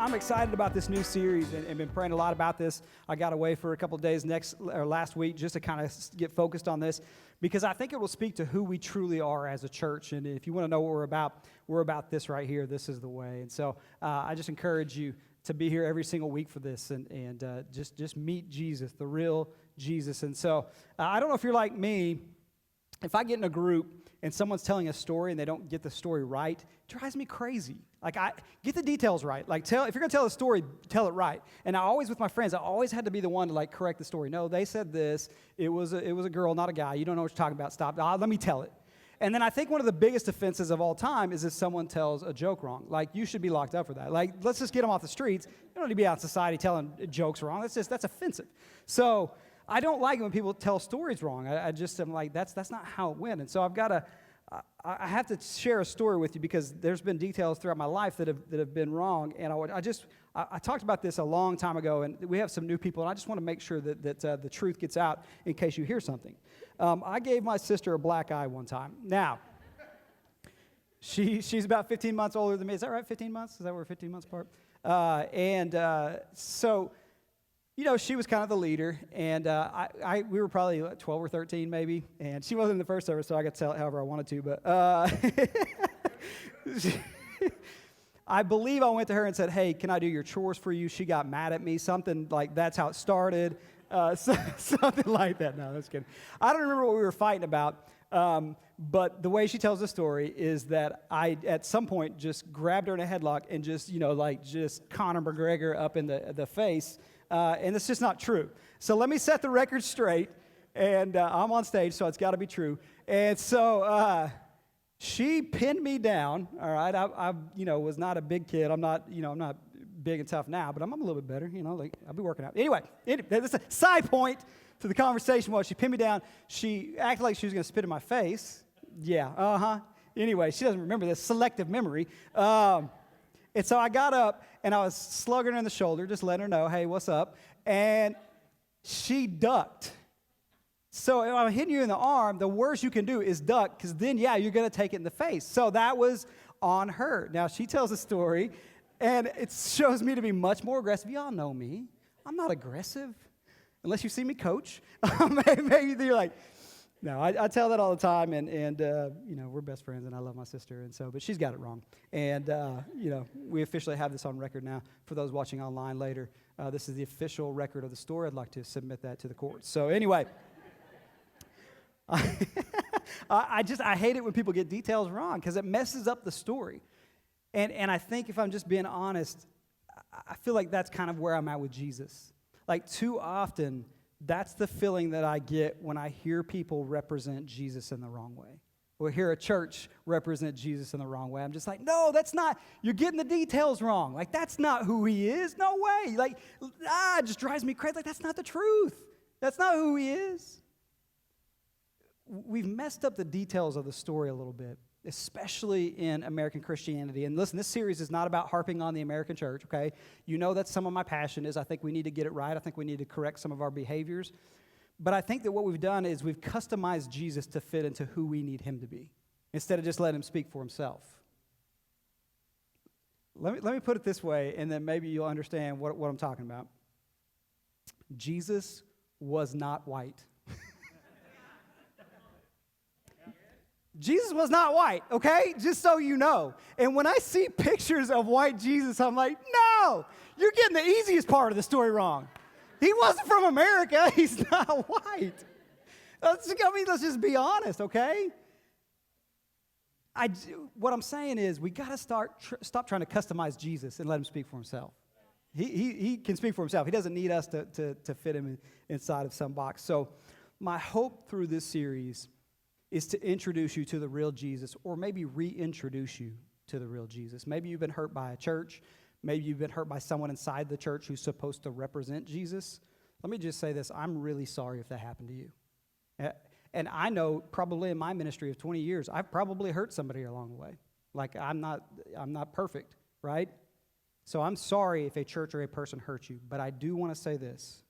I'm excited about this new series and been praying a lot about this. I got away for a couple of days last week just to kind of get focused on this because I think it will speak to who we truly are as a church. And if you want to know what we're about this right here. This is the way. And so I just encourage you to be here every single week for this and just meet Jesus, the real Jesus. And so I don't know if you're like me. If I get in a group and someone's telling a story and they don't get the story right, it drives me crazy. Like, I get the details right. Like, if you're going to tell a story, tell it right. And I always, with my friends, I always had to be the one to, like, correct the story. No, they said this. It was a girl, not a guy. You don't know what you're talking about. Stop. Let me tell it. And then I think one of the biggest offenses of all time is if someone tells a joke wrong. Like, you should be locked up for that. Like, let's just get them off the streets. You don't need to be out in society telling jokes wrong. That's offensive. So I don't like it when people tell stories wrong. I just am like, that's not how it went. And so I have to share a story with you because there's been details throughout my life that have been wrong. And I talked about this a long time ago, and we have some new people, and I just want to make sure that the truth gets out in case you hear something. I gave my sister a black eye one time. Now, she's about 15 months older than me. Is that right, 15 months? Is that we're 15 months apart? So, you know, she was kind of the leader, and we were probably 12 or 13 maybe, and she wasn't in the first service, so I got to tell it however I wanted to, but I believe I went to her and said, hey, can I do your chores for you? She got mad at me, something like that's how it started, something like that. No, that's kidding. I don't remember what we were fighting about, but the way she tells the story is that I, at some point, just grabbed her in a headlock and just Conor McGregor up in the face. And it's just not true. So let me set the record straight, and I'm on stage, so it's got to be true. And so she pinned me down. All right, I was not a big kid. I'm not big and tough now, but I'm a little bit better. I'll be working out. Anyway, that's a side point to the conversation. Was she pinned me down? She acted like she was going to spit in my face. Yeah. Anyway, she doesn't remember this. Selective memory. And so I got up, and I was slugging her in the shoulder, just letting her know, hey, what's up? And she ducked. So if I'm hitting you in the arm, the worst you can do is duck, because then, you're going to take it in the face. So that was on her. Now, she tells a story, and it shows me to be much more aggressive. Y'all know me. I'm not aggressive, unless you see me coach. Maybe you're like, no, I tell that all the time, and we're best friends, and I love my sister, and so, but she's got it wrong. And, we officially have this on record now. For those watching online later, this is the official record of the story. I'd like to submit that to the courts. So anyway, I hate it when people get details wrong because it messes up the story. And I think if I'm just being honest, I feel like that's kind of where I'm at with Jesus. Like too often, that's the feeling that I get when I hear people represent Jesus in the wrong way. Or hear a church represent Jesus in the wrong way. I'm just like, no, that's not, you're getting the details wrong. Like, that's not who he is. No way. Like, it just drives me crazy. Like, that's not the truth. That's not who he is. We've messed up the details of the story a little bit, especially in American Christianity. And listen, this series is not about harping on the American church, okay? You know that's some of my passion is I think we need to get it right. I think we need to correct some of our behaviors. But I think that what we've done is we've customized Jesus to fit into who we need him to be instead of just letting him speak for himself. Let me put it this way, and then maybe you'll understand what I'm talking about. Jesus was not white. Jesus was not white, okay? Just so you know. And when I see pictures of white Jesus, I'm like, no, you're getting the easiest part of the story wrong. He wasn't from America. He's not white. Let's just be honest, okay? What I'm saying is we got to stop trying to customize Jesus and let him speak for himself. He can speak for himself. He doesn't need us to fit him inside of some box. So my hope through this series is to introduce you to the real Jesus, or maybe reintroduce you to the real Jesus. Maybe you've been hurt by a church. Maybe you've been hurt by someone inside the church who's supposed to represent Jesus. Let me just say this. I'm really sorry if that happened to you. And I know probably in my ministry of 20 years, I've probably hurt somebody along the way. Like I'm not perfect, right? So I'm sorry if a church or a person hurt you, but I do want to say this.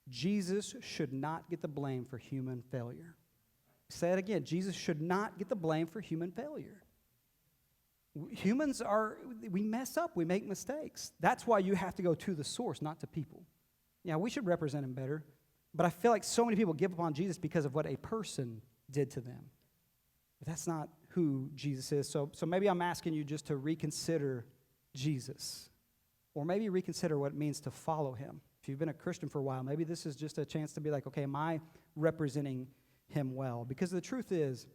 Jesus should not get the blame for human failure. Say it again. Jesus should not get the blame for human failure. Humans we mess up, we make mistakes. That's why you have to go to the source, not to people. Yeah, we should represent him better, but I feel like so many people give up on Jesus because of what a person did to them. But that's not who Jesus is. So maybe I'm asking you just to reconsider Jesus, or maybe reconsider what it means to follow him. If you've been a Christian for a while, maybe this is just a chance to be like, okay, am I representing him well? Because the truth is,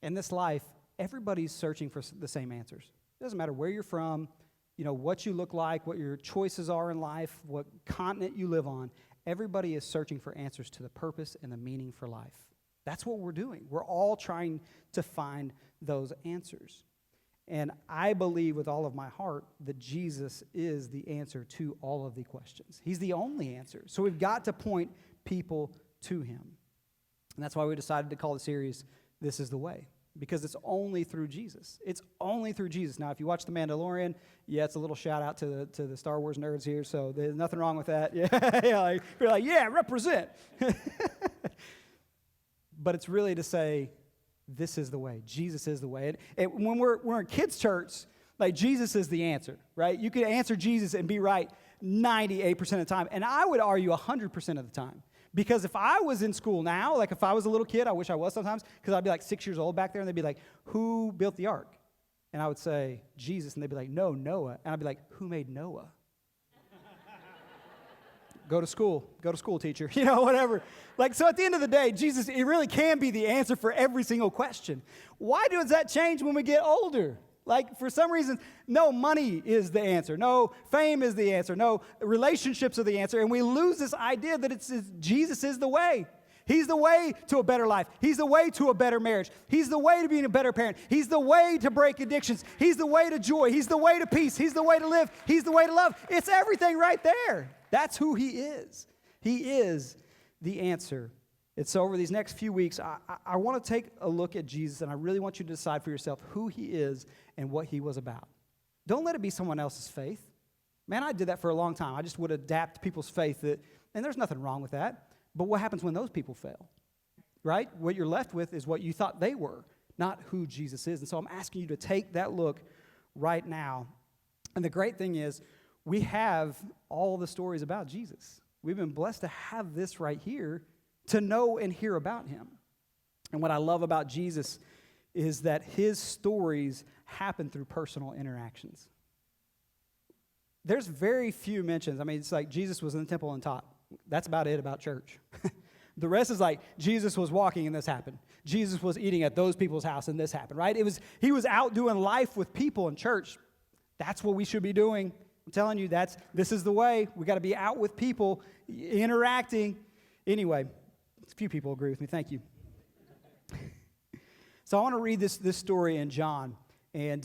in this life, everybody's searching for the same answers. It doesn't matter where you're from, what you look like, what your choices are in life, what continent you live on. Everybody is searching for answers to the purpose and the meaning for life. That's what we're doing. We're all trying to find those answers. And I believe with all of my heart that Jesus is the answer to all of the questions. He's the only answer. So we've got to point people to him. And that's why we decided to call the series, This is the Way. Because it's only through Jesus. It's only through Jesus. Now, if you watch The Mandalorian, yeah, it's a little shout out to the Star Wars nerds here, so there's nothing wrong with that. Yeah, you're like, yeah, represent. But it's really to say, this is the way. Jesus is the way. And when we're in kids' church, like Jesus is the answer, right? You can answer Jesus and be right 98% of the time. And I would argue 100% of the time. Because if I was in school now, like if I was a little kid, I wish I was sometimes, because I'd be like 6 years old back there, and they'd be like, who built the ark? And I would say, Jesus, and they'd be like, no, Noah. And I'd be like, who made Noah? Go to school, teacher, whatever. Like, so at the end of the day, Jesus, it really can be the answer for every single question. Why does that change when we get older? Like, for some reason, no, money is the answer. No, fame is the answer. No, relationships are the answer. And we lose this idea that Jesus is the way. He's the way to a better life. He's the way to a better marriage. He's the way to being a better parent. He's the way to break addictions. He's the way to joy. He's the way to peace. He's the way to live. He's the way to love. It's everything right there. That's who he is. He is the answer. It's over these next few weeks, I want to take a look at Jesus, and I really want you to decide for yourself who he is and what he was about. Don't let it be someone else's faith. Man, I did that for a long time. I just would adapt people's faith, and there's nothing wrong with that. But what happens when those people fail? Right? What you're left with is what you thought they were, not who Jesus is. And so I'm asking you to take that look right now. And the great thing is, we have all the stories about Jesus. We've been blessed to have this right here to know and hear about him. And what I love about Jesus is that his stories happen through personal interactions. There's very few mentions. I mean, it's like Jesus was in the temple and taught. That's about it about church. The rest is like Jesus was walking and this happened. Jesus was eating at those people's house and this happened, right? He was out doing life with people in church. That's what we should be doing. I'm telling you, this is the way. We got to be out with people, interacting. Anyway, a few people agree with me. Thank you. So I want to read this story in John and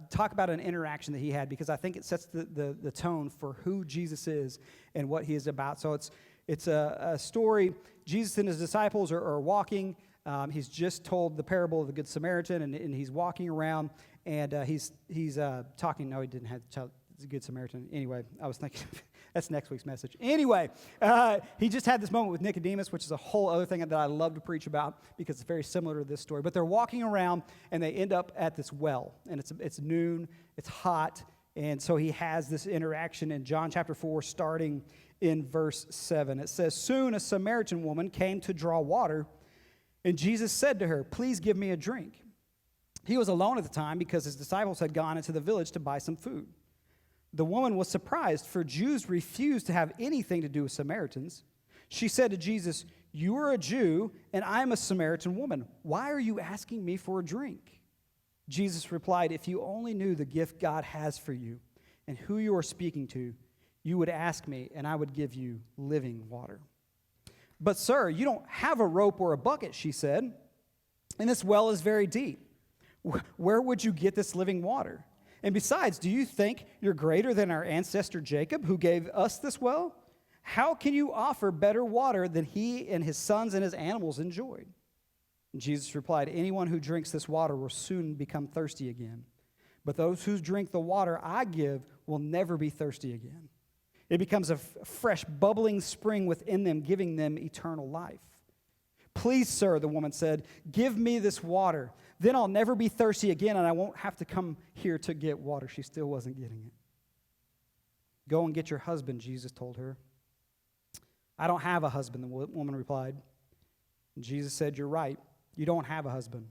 talk about an interaction that he had, because I think it sets the tone for who Jesus is and what he is about. So it's a story. Jesus and his disciples are walking. He's just told the parable of the Good Samaritan, and he's walking around, and he's talking. No, he didn't have to tell the Good Samaritan. Anyway, I was thinking that's next week's message. Anyway, he just had this moment with Nicodemus, which is a whole other thing that I love to preach about because it's very similar to this story. But they're walking around, and they end up at this well, and it's noon, it's hot, and so he has this interaction in John chapter 4, starting in verse 7. It says, "Soon a Samaritan woman came to draw water, and Jesus said to her, 'Please give me a drink.' He was alone at the time because his disciples had gone into the village to buy some food. The woman was surprised, for Jews refused to have anything to do with Samaritans. She said to Jesus, 'You are a Jew, and I am a Samaritan woman. Why are you asking me for a drink?' Jesus replied, 'If you only knew the gift God has for you and who you are speaking to, you would ask me, and I would give you living water.' 'But sir, you don't have a rope or a bucket,' she said, 'and this well is very deep. Where would you get this living water? And besides, do you think you're greater than our ancestor Jacob, who gave us this well? How can you offer better water than he and his sons and his animals enjoyed?' And Jesus replied, 'Anyone who drinks this water will soon become thirsty again. But those who drink the water I give will never be thirsty again. It becomes a fresh, bubbling spring within them, giving them eternal life.' "Please, sir," the woman said, "give me this water. Then I'll never be thirsty again, and I won't have to come here to get water." She still wasn't getting it. "Go and get your husband," Jesus told her. "I don't have a husband," the woman replied. And Jesus said, "You're right. You don't have a husband,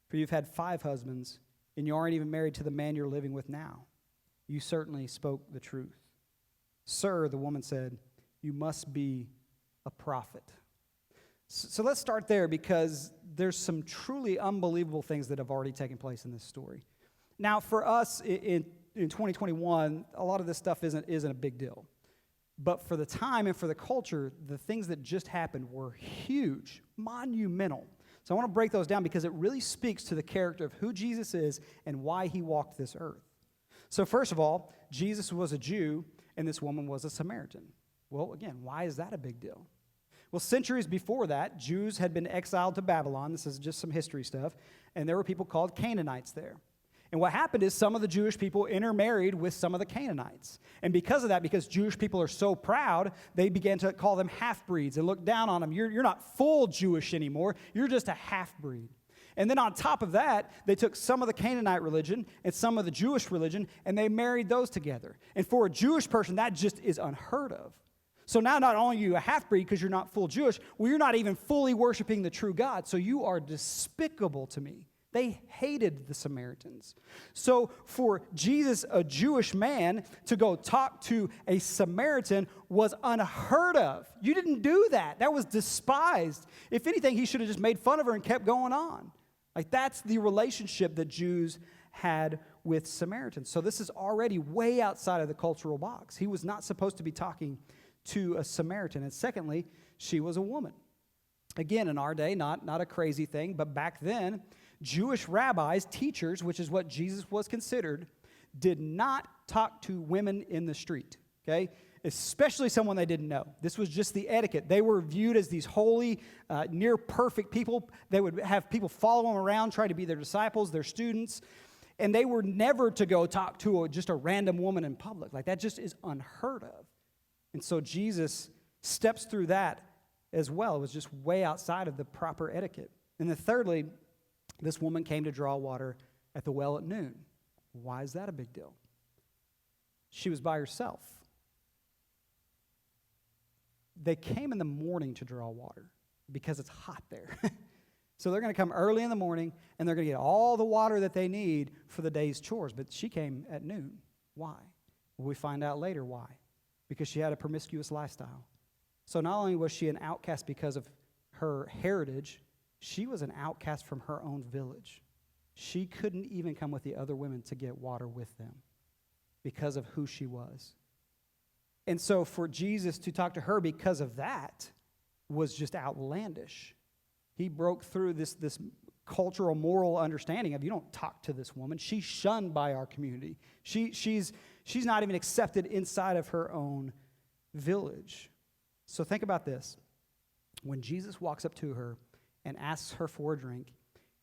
for you've had 5 husbands, and you aren't even married to the man you're living with now. You certainly spoke the truth." "Sir," the woman said, "you must be a prophet." So let's start there, because there's some truly unbelievable things that have already taken place in this story. Now, for us in 2021, a lot of this stuff isn't a big deal. But for the time and for the culture, the things that just happened were huge, monumental. So I want to break those down, because it really speaks to the character of who Jesus is and why he walked this earth. So first of all, Jesus was a Jew and this woman was a Samaritan. Well, again, why is that a big deal? Well, centuries before that, Jews had been exiled to Babylon. This is just some history stuff. And there were people called Canaanites there. And what happened is some of the Jewish people intermarried with some of the Canaanites. And because of that, because Jewish people are so proud, they began to call them half-breeds and look down on them. You're not full Jewish anymore. You're just a half-breed. And then on top of that, they took some of the Canaanite religion and some of the Jewish religion, and they married those together. And for a Jewish person, that just is unheard of. So now not only are you a half-breed because you're not full Jewish, well, you're not even fully worshiping the true God, so you are despicable to me. They hated the Samaritans. So for Jesus, a Jewish man, to go talk to a Samaritan was unheard of. You didn't do that. That was despised. If anything, he should have just made fun of her and kept going on. Like, that's the relationship that Jews had with Samaritans. So this is already way outside of the cultural box. He was not supposed to be talking to a Samaritan. And secondly, she was a woman. Again, in our day, not a crazy thing, but back then, Jewish rabbis, teachers, which is what Jesus was considered, did not talk to women in the street, okay? Especially someone they didn't know. This was just the etiquette. They were viewed as these holy, near perfect people. They would have people follow them around, try to be their disciples, their students, and they were never to go talk to just a random woman in public. Like, that just is unheard of. And so Jesus steps through that as well. It was just way outside of the proper etiquette. And then thirdly, this woman came to draw water at the well at noon. Why is that a big deal? She was by herself. They came in the morning to draw water because it's hot there. So they're going to come early in the morning, and they're going to get all the water that they need for the day's chores. But she came at noon. Why? Well, we find out later why. Because she had a promiscuous lifestyle. So not only was she an outcast because of her heritage, she was an outcast from her own village. She couldn't even come with the other women to get water with them because of who she was. And so for Jesus to talk to her because of that was just outlandish. He broke through this cultural, moral understanding of, you don't talk to this woman. She's shunned by our community. She's not even accepted inside of her own village. So think about this. When Jesus walks up to her and asks her for a drink,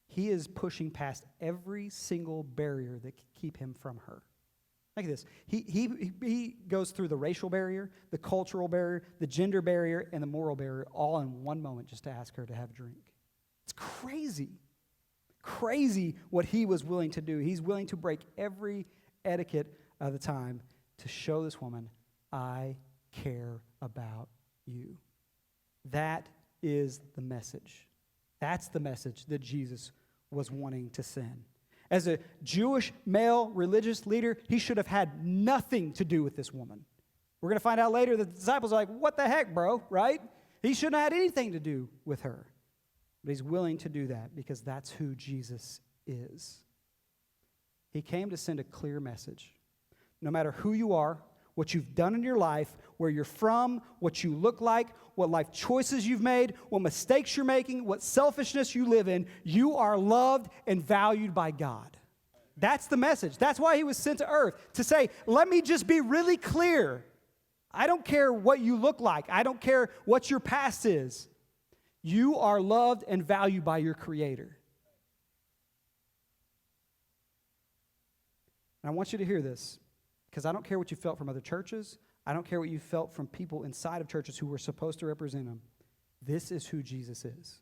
he is pushing past every single barrier that could keep him from her. Look at this. He goes through the racial barrier, the cultural barrier, the gender barrier, and the moral barrier all in one moment just to ask her to have a drink. It's crazy. Crazy what he was willing to do. He's willing to break every etiquette of the time to show this woman, I care about you. That is the message. That's the message that Jesus was wanting to send. As a Jewish male religious leader, he should have had nothing to do with this woman. We're going to find out later that the disciples are like, what the heck, bro, right? He shouldn't have had anything to do with her. But he's willing to do that because that's who Jesus is. He came to send a clear message. No matter who you are, what you've done in your life, where you're from, what you look like, what life choices you've made, what mistakes you're making, what selfishness you live in, you are loved and valued by God. That's the message. That's why he was sent to earth, to say, let me just be really clear. I don't care what you look like. I don't care what your past is. You are loved and valued by your Creator. And I want you to hear this, because I don't care what you felt from other churches. I don't care what you felt from people inside of churches who were supposed to represent him. This is who Jesus is.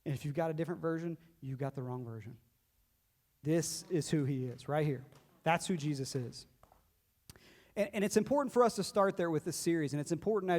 And if you've got a different version, you've got the wrong version. This is who he is, right here. That's who Jesus is. And it's important for us to start there with this series, and it's important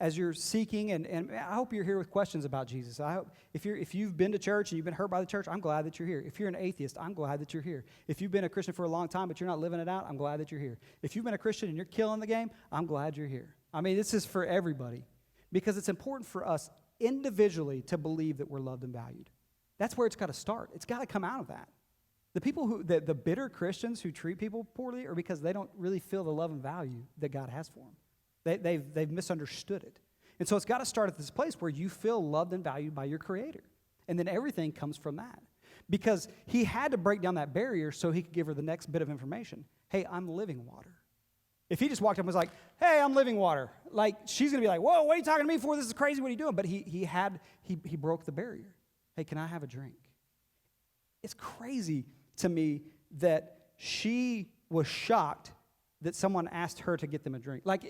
as you're seeking, and I hope you're here with questions about Jesus. I hope if you've been to church and you've been hurt by the church, I'm glad that you're here. If you're an atheist, I'm glad that you're here. If you've been a Christian for a long time but you're not living it out, I'm glad that you're here. If you've been a Christian and you're killing the game, I'm glad you're here. I mean, this is for everybody, because it's important for us individually to believe that we're loved and valued. That's where it's got to start. It's got to come out of that. The people the bitter Christians who treat people poorly are because they don't really feel the love and value that God has for them. They've misunderstood it. And so it's got to start at this place where you feel loved and valued by your Creator. And then everything comes from that. Because he had to break down that barrier so he could give her the next bit of information. Hey, I'm living water. If he just walked up and was like, hey, I'm living water, like she's going to be like, whoa, what are you talking to me for? This is crazy. What are you doing? But he broke the barrier. Hey, can I have a drink? It's crazy to me that she was shocked that someone asked her to get them a drink. Like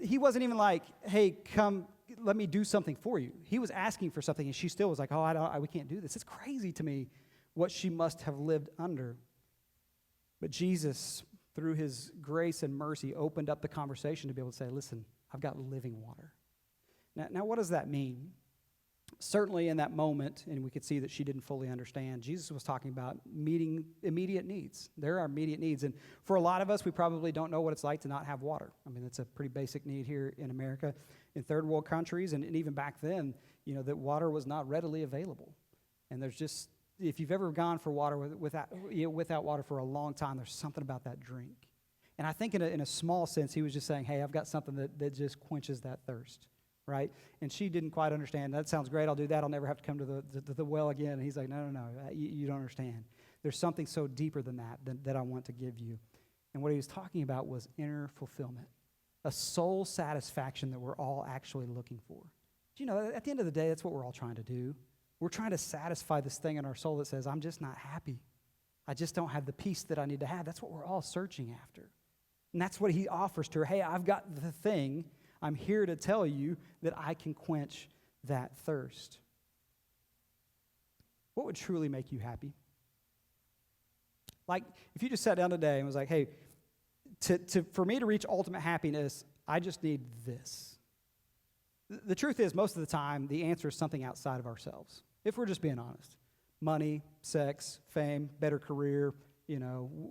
he wasn't even like, hey, come, let me do something for you. He was asking for something, and she still was like, oh, we can't do this. It's crazy to me what she must have lived under. But Jesus, through his grace and mercy, opened up the conversation to be able to say, listen, I've got living water. Now what does that mean? Certainly in that moment, and we could see that she didn't fully understand, Jesus was talking about meeting immediate needs. There are immediate needs. And for a lot of us, we probably don't know what it's like to not have water. I mean, it's a pretty basic need here in America. In third world countries, and even back then, that water was not readily available. And there's just, if you've ever gone for water without water for a long time, there's something about that drink. And I think in a small sense, he was just saying, hey, I've got something that just quenches that thirst. Right? And she didn't quite understand. That sounds great. I'll do that. I'll never have to come to the well again. And he's like, no, you don't understand. There's something so deeper than that I want to give you. And what he was talking about was inner fulfillment, a soul satisfaction that we're all actually looking for. At the end of the day, that's what we're all trying to do. We're trying to satisfy this thing in our soul that says, I'm just not happy. I just don't have the peace that I need to have. That's what we're all searching after. And that's what he offers to her. Hey, I've got the thing. I'm here to tell you that I can quench that thirst. What would truly make you happy? Like, if you just sat down today and was like, hey, for me to reach ultimate happiness, I just need this. The truth is, most of the time, the answer is something outside of ourselves, if we're just being honest. Money, sex, fame, better career,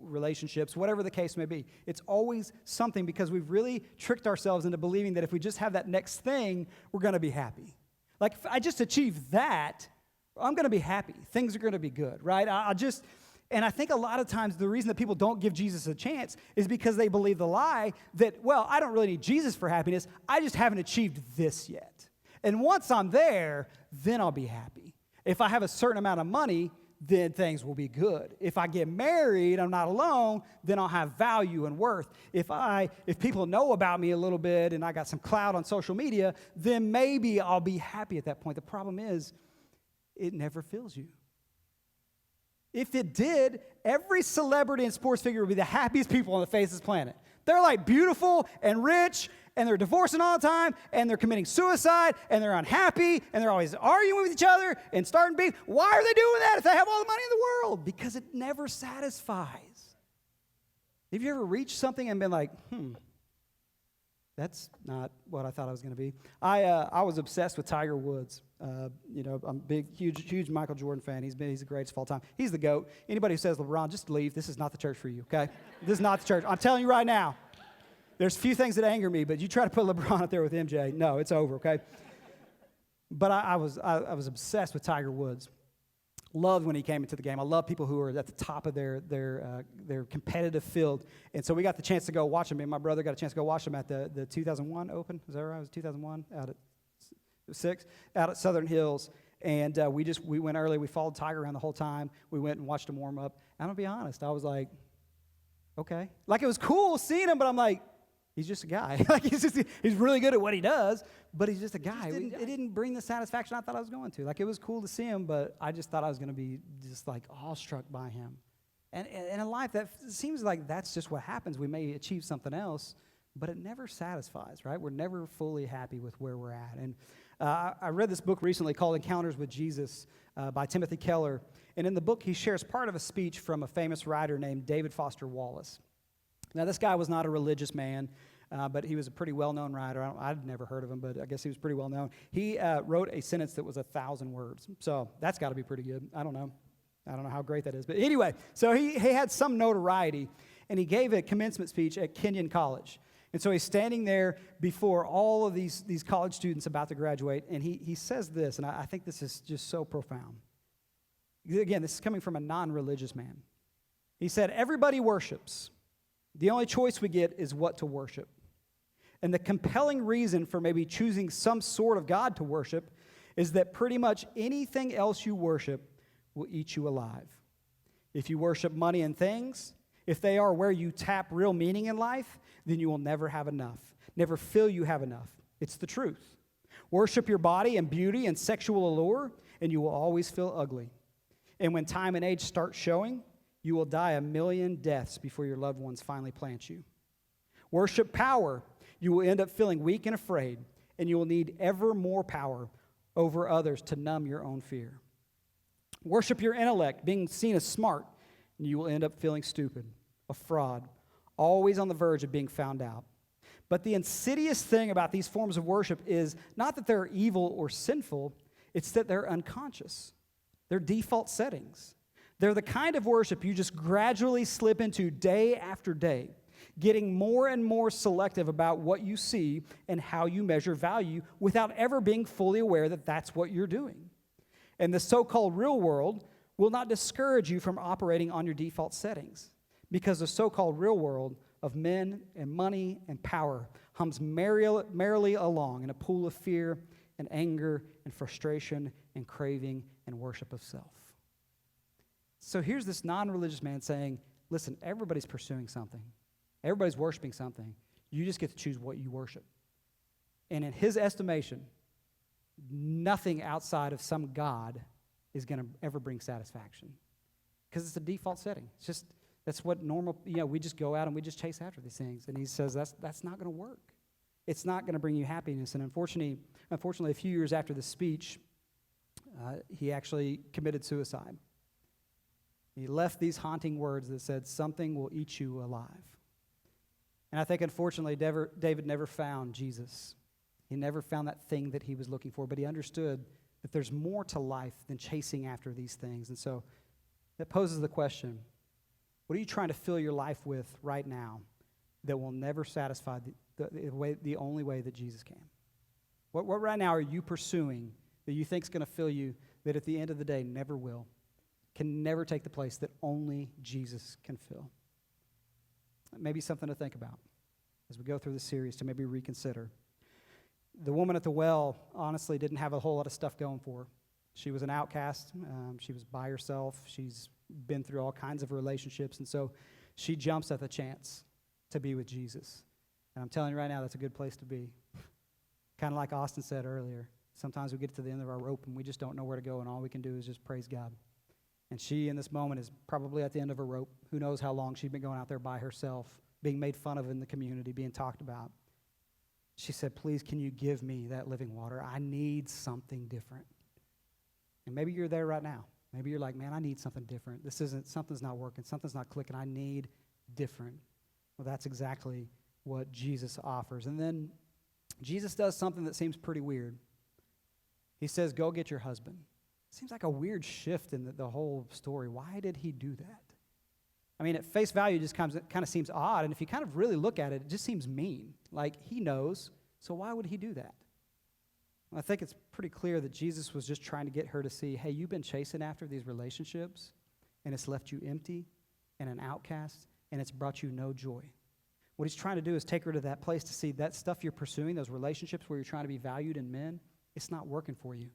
relationships, whatever the case may be. It's always something because we've really tricked ourselves into believing that if we just have that next thing, we're going to be happy. Like, if I just achieve that, I'm going to be happy. Things are going to be good, right? And I think a lot of times the reason that people don't give Jesus a chance is because they believe the lie that, well, I don't really need Jesus for happiness. I just haven't achieved this yet. And once I'm there, then I'll be happy. If I have a certain amount of money, then things will be good. If I get married, I'm not alone, then I'll have value and worth. If people know about me a little bit and I got some clout on social media, then maybe I'll be happy at that point. The problem is, it never fills you. If it did, every celebrity and sports figure would be the happiest people on the face of this planet. They're like beautiful and rich, and they're divorcing all the time, and they're committing suicide, and they're unhappy, and they're always arguing with each other and starting beef. Why are they doing that if they have all the money in the world? Because it never satisfies. Have you ever reached something and been like, that's not what I thought I was going to be? I was obsessed with Tiger Woods. I'm a big, huge Michael Jordan fan. He's the greatest of all time. He's the GOAT. Anybody who says LeBron, just leave. This is not the church for you, okay? This is not the church. I'm telling you right now. There's a few things that anger me, but you try to put LeBron up there with MJ. No, it's over, okay? But I was obsessed with Tiger Woods. Loved when he came into the game. I love people who are at the top of their competitive field. And so we got the chance to go watch him. Me and my brother got a chance to go watch him at the 2001 Open. Is that right? It was 2001 out at Southern Hills. And we went early. We followed Tiger around the whole time. We went and watched him warm up. And I'm going to be honest. I was like, okay. Like, it was cool seeing him, but I'm like, he's just a guy. Like, he's really good at what he does, but he's just a guy. It didn't bring the satisfaction I thought I was going to. Like, it was cool to see him, but I just thought I was going to be just, like, awestruck by him. And in life, that seems like that's just what happens. We may achieve something else, but it never satisfies, right? We're never fully happy with where we're at. And I read this book recently called Encounters with Jesus by Timothy Keller. And in the book, he shares part of a speech from a famous writer named David Foster Wallace. Now, this guy was not a religious man, but he was a pretty well-known writer. I'd never heard of him, but I guess he was pretty well-known. He wrote a sentence that was 1,000 words. So that's got to be pretty good. I don't know how great that is. But anyway, so he had some notoriety, and he gave a commencement speech at Kenyon College. And so he's standing there before all of these college students about to graduate, and he says this, and I think this is just so profound. Again, this is coming from a non-religious man. He said, "Everybody worships. The only choice we get is what to worship. And the compelling reason for maybe choosing some sort of God to worship is that pretty much anything else you worship will eat you alive. If you worship money and things, if they are where you tap real meaning in life, then you will never have enough, never feel you have enough. It's the truth. Worship your body and beauty and sexual allure, and you will always feel ugly. And when time and age start showing, you will die a million deaths before your loved ones finally plant you. Worship power. You will end up feeling weak and afraid, and you will need ever more power over others to numb your own fear. Worship your intellect, being seen as smart, and you will end up feeling stupid, a fraud, always on the verge of being found out. But the insidious thing about these forms of worship is not that they're evil or sinful, it's that they're unconscious. They're default settings. They're the kind of worship you just gradually slip into day after day, getting more and more selective about what you see and how you measure value without ever being fully aware that that's what you're doing. And the so-called real world will not discourage you from operating on your default settings, because the so-called real world of men and money and power hums merrily along in a pool of fear and anger and frustration and craving and worship of self. So here's this non-religious man saying, listen, everybody's pursuing something. Everybody's worshiping something. You just get to choose what you worship. And in his estimation, nothing outside of some God is going to ever bring satisfaction, because it's a default setting. It's just, that's what normal, we just go out and we just chase after these things. And he says that's not going to work. It's not going to bring you happiness. And unfortunately, a few years after the speech, he actually committed suicide. He left these haunting words that said, "Something will eat you alive." And I think, unfortunately, David never found Jesus. He never found that thing that he was looking for, but he understood that there's more to life than chasing after these things. And so that poses the question, what are you trying to fill your life with right now that will never satisfy the only way that Jesus can? What right now are you pursuing that you think is going to fill you that at the end of the day never will, can never take the place that only Jesus can fill? Maybe something to think about as we go through this series, to maybe reconsider. The woman at the well honestly didn't have a whole lot of stuff going for her. She was an outcast. She was by herself. She's been through all kinds of relationships, and so she jumps at the chance to be with Jesus. And I'm telling you right now, that's a good place to be. Kind of like Austin said earlier, sometimes we get to the end of our rope and we just don't know where to go, and all we can do is just praise God. And she, in this moment, is probably at the end of her rope. Who knows how long she'd been going out there by herself, being made fun of in the community, being talked about. She said, "Please, can you give me that living water? I need something different." And maybe you're there right now. Maybe you're like, "Man, I need something different. Something's not working. Something's not clicking. I need different." Well, that's exactly what Jesus offers. And then Jesus does something that seems pretty weird. He says, "Go get your husband." Seems like a weird shift in the whole story. Why did he do that? I mean, at face value, it just kind of seems odd. And if you kind of really look at it, it just seems mean. Like, he knows, so why would he do that? Well, I think it's pretty clear that Jesus was just trying to get her to see, hey, you've been chasing after these relationships, and it's left you empty and an outcast, and it's brought you no joy. What he's trying to do is take her to that place to see that stuff you're pursuing, those relationships where you're trying to be valued in men, it's not working for you.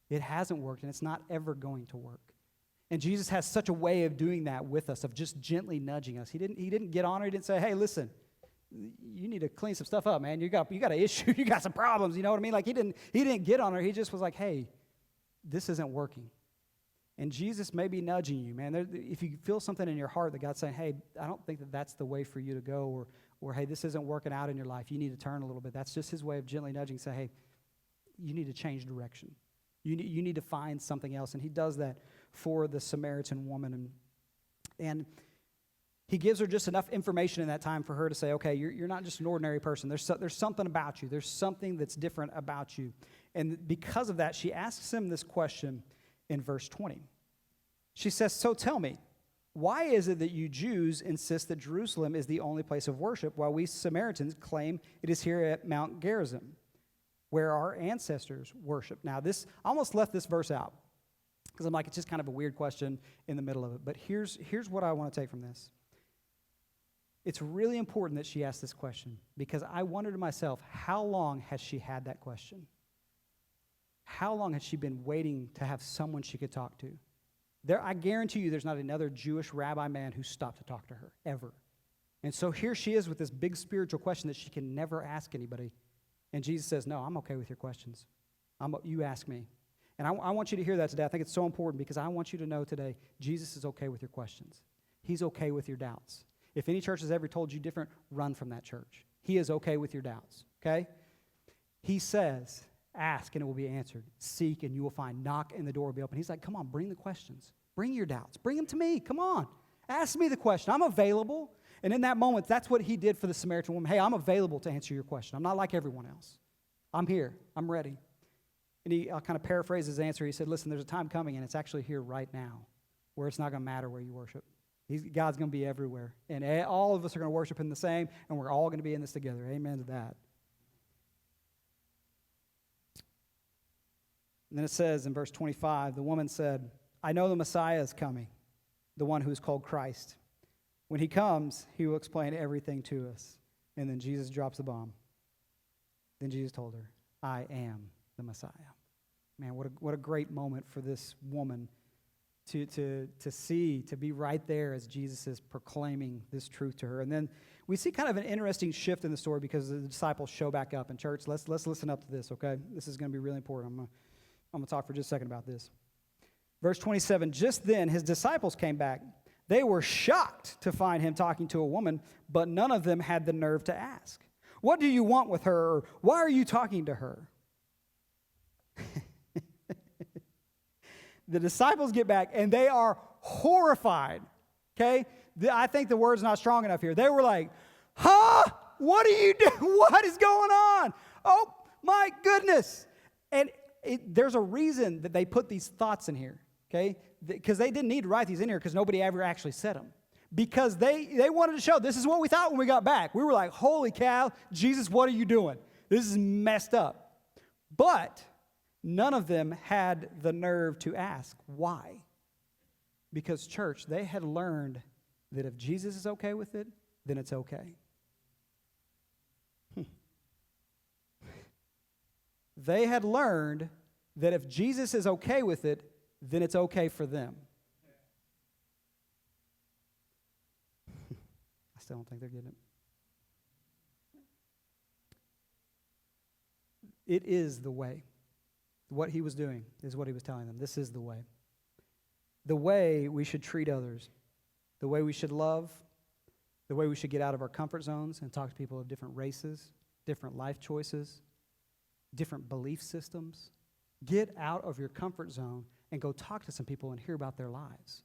It hasn't worked, and it's not ever going to work. And Jesus has such a way of doing that with us, of just gently nudging us. He didn't get on her. He didn't say, "Hey, listen, you need to clean some stuff up, man. You got an issue. You got some problems." You know what I mean? Like, he didn't get on her. He just was like, "Hey, this isn't working." And Jesus may be nudging you, man. If you feel something in your heart that God's saying, "Hey, I don't think that that's the way for you to go," or "Hey, this isn't working out in your life. You need to turn a little bit." That's just his way of gently nudging, say, "Hey, you need to change direction. You need to find something else. And he does that for the Samaritan woman. And he gives her just enough information in that time for her to say, okay, you're not just an ordinary person. There's something about you. There's something that's different about you. And because of that, she asks him this question in verse 20. She says, so tell me, why is it that you Jews insist that Jerusalem is the only place of worship, while we Samaritans claim it is here at Mount Gerizim, where our ancestors worship? Now, I almost left this verse out, because I'm like, it's just kind of a weird question in the middle of it. But here's what I want to take from this. It's really important that she asked this question, because I wondered to myself, how long has she had that question? How long has she been waiting to have someone she could talk to? I guarantee you there's not another Jewish rabbi man who stopped to talk to her, ever. And so here she is with this big spiritual question that she can never ask anybody. And Jesus says, no, I'm okay with your questions. You ask me. And I want you to hear that today. I think it's so important, because I want you to know today, Jesus is okay with your questions. He's okay with your doubts. If any church has ever told you different, run from that church. He is okay with your doubts, okay? He says, ask and it will be answered. Seek and you will find. Knock and the door will be open. He's like, come on, bring the questions. Bring your doubts. Bring them to me. Come on. Ask me the question. I'm available. And in that moment, that's what he did for the Samaritan woman. Hey, I'm available to answer your question. I'm not like everyone else. I'm here. I'm ready. And I'll kind of paraphrase his answer. He said, listen, there's a time coming, and it's actually here right now, where it's not going to matter where you worship. God's going to be everywhere. And all of us are going to worship him the same, and we're all going to be in this together. Amen to that. And then it says in verse 25, the woman said, I know the Messiah is coming, the one who is called Christ. When he comes, he will explain everything to us. And then Jesus drops the bomb. Then Jesus told her, I am the Messiah. Man, what a great moment for this woman to see, to be right there as Jesus is proclaiming this truth to her. And then we see kind of an interesting shift in the story, because the disciples show back up. And church, let's listen up to this, okay? This is going to be really important. I'm going to talk for just a second about this. Verse 27, just then his disciples came back. They were shocked to find him talking to a woman, but none of them had the nerve to ask, what do you want with her? Or why are you talking to her? The disciples get back, and they are horrified, okay? I think the word's not strong enough here. They were like, huh? What are you doing? What is going on? Oh, my goodness. And there's a reason that they put these thoughts in here, okay? Because they didn't need to write these in here, because nobody ever actually said them. Because they wanted to show, this is what we thought when we got back. We were like, holy cow, Jesus, what are you doing? This is messed up. But none of them had the nerve to ask why. Because, church, they had learned that if Jesus is okay with it, then it's okay. They had learned that if Jesus is okay with it, then it's okay for them. I still don't think they're getting it. It is the way. What he was doing is what he was telling them. This is the way. The way we should treat others. The way we should love. The way we should get out of our comfort zones and talk to people of different races, different life choices, different belief systems. Get out of your comfort zone and go talk to some people and hear about their lives.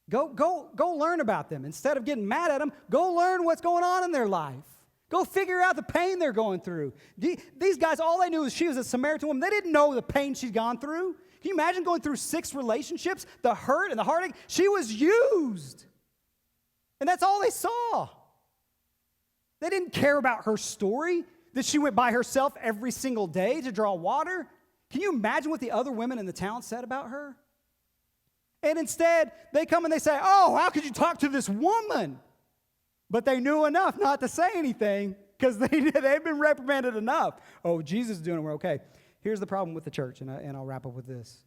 Go learn about them. Instead of getting mad at them, go learn what's going on in their life. Go figure out the pain they're going through. These guys, all they knew is she was a Samaritan woman. They didn't know the pain she'd gone through. Can you imagine going through 6 relationships, the hurt and the heartache? She was used. And that's all they saw. They didn't care about her story, that she went by herself every single day to draw water. Can you imagine what the other women in the town said about her? And instead, they come and they say, oh, how could you talk to this woman? But they knew enough not to say anything, because they'd been reprimanded enough. Oh, Jesus is doing it, we're okay. Here's the problem with the church, and I'll wrap up with this.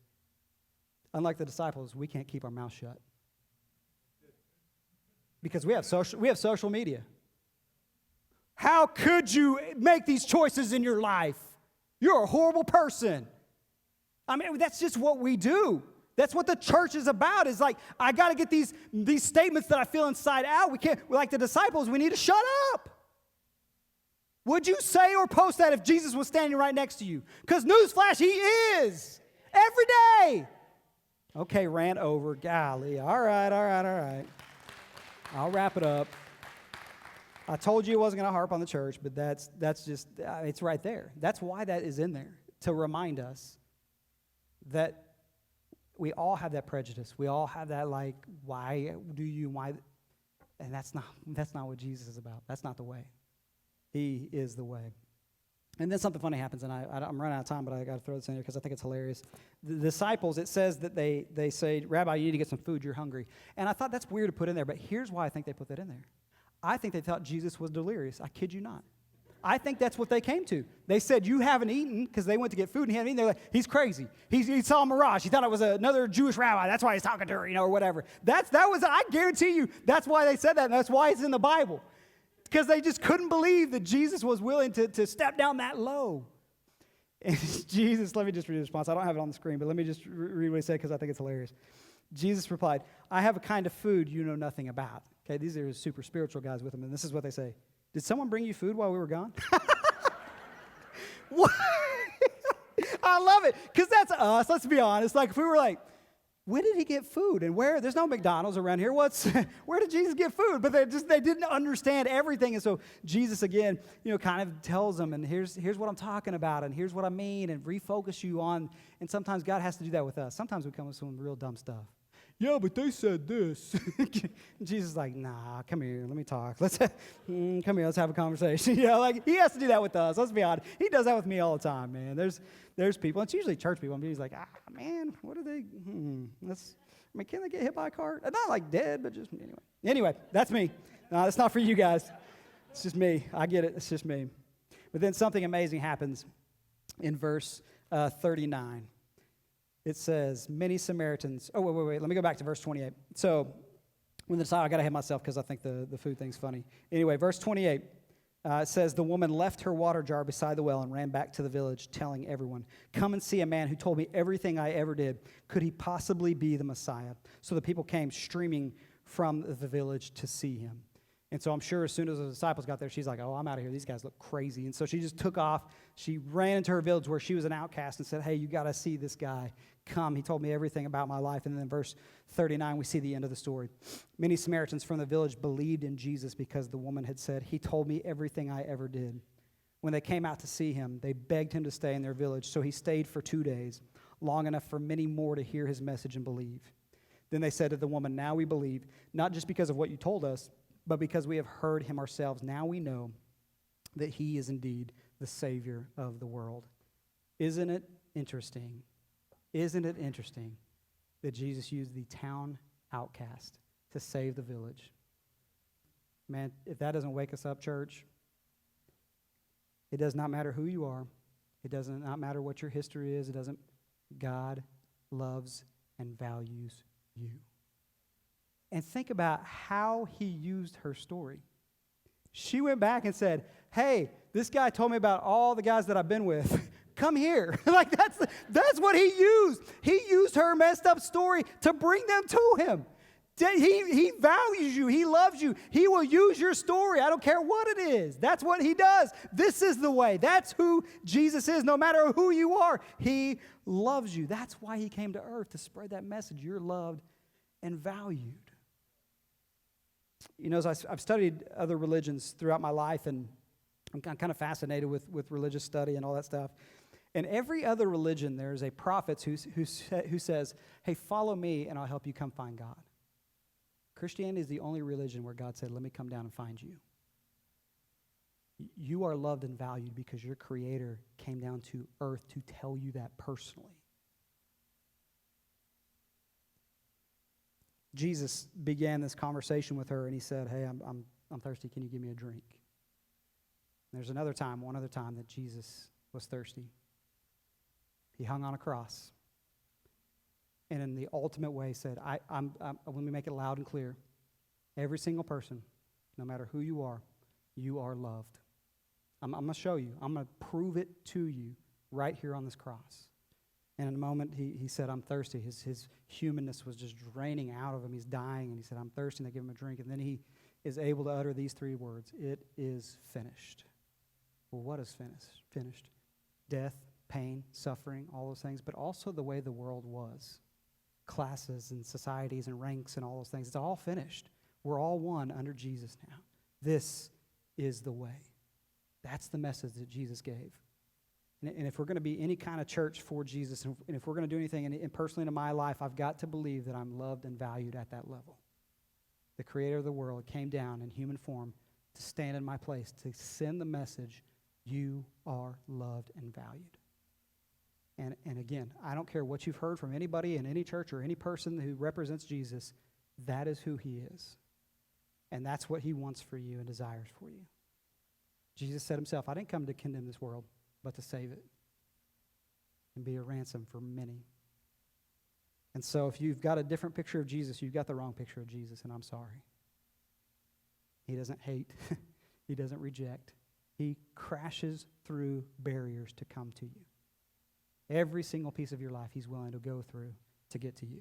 Unlike the disciples, we can't keep our mouth shut. Because we have social media. How could you make these choices in your life? You're a horrible person. I mean, that's just what we do. That's what the church is about. Is like, I got to get these statements that I feel inside out. We can't, like the disciples, we need to shut up. Would you say or post that if Jesus was standing right next to you? Because newsflash, he is. Every day. Okay, rant over. Golly. All right. I'll wrap it up. I told you I wasn't going to harp on the church, but that's just, it's right there. That's why that is in there, to remind us that we all have that prejudice. We all have that, like, why? And that's not what Jesus is about. That's not the way. He is the way. And then something funny happens, and I'm running out of time, but I got to throw this in here because I think it's hilarious. The disciples, it says that they say, Rabbi, you need to get some food, you're hungry. And I thought that's weird to put in there, but here's why I think they put that in there. I think they thought Jesus was delirious. I kid you not. I think that's what they came to. They said, you haven't eaten, because they went to get food and he hadn't eaten. They're like, he's crazy. He saw a mirage. He thought it was another Jewish rabbi. That's why he's talking to her, or whatever. I guarantee you, that's why they said that, and that's why it's in the Bible. Because they just couldn't believe that Jesus was willing to step down that low. And Jesus, let me just read the response. I don't have it on the screen, but let me just read what he said because I think it's hilarious. Jesus replied, I have a kind of food you know nothing about. Okay, these are super spiritual guys with him, and this is what they say. Did someone bring you food while we were gone? What? I love it, because that's us. Let's be honest. Like, if we were like, when did he get food? And where? There's no McDonald's around here. Where did Jesus get food? But they didn't understand everything. And so Jesus, again, kind of tells them, and here's what I'm talking about, and here's what I mean, and refocus you on. And sometimes God has to do that with us. Sometimes we come with some real dumb stuff. Yeah, but they said this. Jesus is like, nah, come here, let me talk. Come here, let's have a conversation. Like, he has to do that with us. Let's be honest. He does that with me all the time, man. There's people, it's usually church people, and he's like, man, what are they, can they get hit by a car? Not like dead, but just, anyway. Anyway, that's me. No, that's not for you guys. It's just me. I get it. It's just me. But then something amazing happens in verse 39. It says, many Samaritans. Oh, wait. Let me go back to verse 28. So, when the disciples, I got to hit myself because I think the food thing's funny. Anyway, verse 28, it says, the woman left her water jar beside the well and ran back to the village, telling everyone, come and see a man who told me everything I ever did. Could he possibly be the Messiah? So the people came streaming from the village to see him. And so I'm sure as soon as the disciples got there, she's like, oh, I'm out of here. These guys look crazy. And so she just took off. She ran into her village where she was an outcast and said, hey, you got to see this guy. Come. He told me everything about my life. And then in verse 39, we see the end of the story. Many Samaritans from the village believed in Jesus because the woman had said, he told me everything I ever did. When they came out to see him, they begged him to stay in their village. So he stayed for 2 days, long enough for many more to hear his message and believe. Then they said to the woman, now we believe, not just because of what you told us, but because we have heard him ourselves. Now we know that he is indeed the Savior of the world. Isn't it interesting? Isn't it interesting that Jesus used the town outcast to save the village? Man, if that doesn't wake us up, church, it does not matter who you are. It does not matter what your history is. God loves and values you. And think about how he used her story. She went back and said, hey, this guy told me about all the guys that I've been with. Come here. Like, that's what he used. He used her messed up story to bring them to him. He values you. He loves you. He will use your story. I don't care what it is. That's what he does. This is the way. That's who Jesus is. No matter who you are, he loves you. That's why he came to earth, to spread that message. You're loved and valued. As I've studied other religions throughout my life, and I'm kind of fascinated with religious study and all that stuff. In every other religion, there's a prophet who says, hey, follow me and I'll help you come find God. Christianity is the only religion where God said, let me come down and find you. You are loved and valued because your Creator came down to earth to tell you that personally. Jesus began this conversation with her and he said, hey, I'm thirsty. Can you give me a drink? And there's one other time that Jesus was thirsty. He hung on a cross. And in the ultimate way said, let me make it loud and clear. Every single person, no matter who you are loved. I'm going to show you. I'm going to prove it to you right here on this cross. And in a moment, he said, I'm thirsty. His humanness was just draining out of him. He's dying. And he said, I'm thirsty. And they give him a drink. And then he is able to utter these 3 words. It is finished. Well, what is finished? Death, pain, suffering, all those things, but also the way the world was. Classes and societies and ranks and all those things. It's all finished. We're all one under Jesus now. This is the way. That's the message that Jesus gave. And if we're going to be any kind of church for Jesus, and if we're going to do anything, and personally in my life, I've got to believe that I'm loved and valued at that level. The creator of the world came down in human form to stand in my place, to send the message, you are loved and valued. And again, I don't care what you've heard from anybody in any church or any person who represents Jesus, that is who he is. And that's what he wants for you and desires for you. Jesus said himself, I didn't come to condemn this world, but to save it and be a ransom for many. And so if you've got a different picture of Jesus, you've got the wrong picture of Jesus, and I'm sorry. He doesn't hate. He doesn't reject. He crashes through barriers to come to you. Every single piece of your life he's willing to go through to get to you.